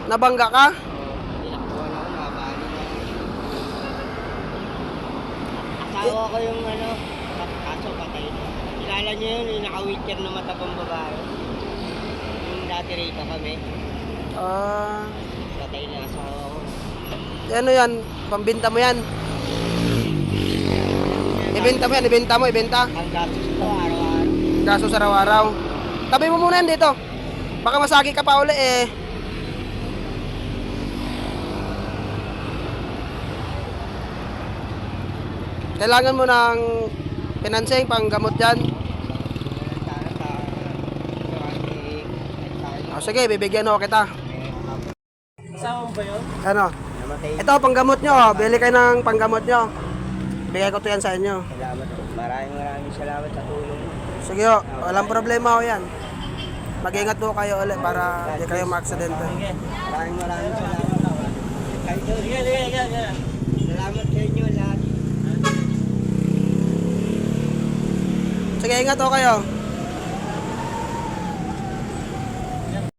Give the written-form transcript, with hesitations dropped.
Nabangga ka? Tinakbuhan ako, nakabali na. Asawa ko yung kaso patay na. Kilala niyo yun, yung naka-wheelchair na matabang babae. Yung dati rito kami, patay na asawa ko. Ano yan? Pambinta mo yan? Ibenta mo yan, ibenta. Ang gastos ko araw-araw. Gastos araw-araw. Tabi mo muna yan dito. Baka masagi ka pa uli eh. Kailangan mo ng financing pang gamot dyan. Sige, bibigyan ako kita. Kasama mo ba yun? Ano? Namatay. Ito, panggamot nyo. Bili kayo ng panggamot nyo. Bigay ko to yan sa inyo. Salamat po. Maraming salamat sa tulong. Sige ho, walang problema ho yan. Mag-ingat po kayo ulit para hindi kayo ma-aksidente. Maraming salamat. Sige. Salamat sa inyo lahat. Sige, ingat ho kayo.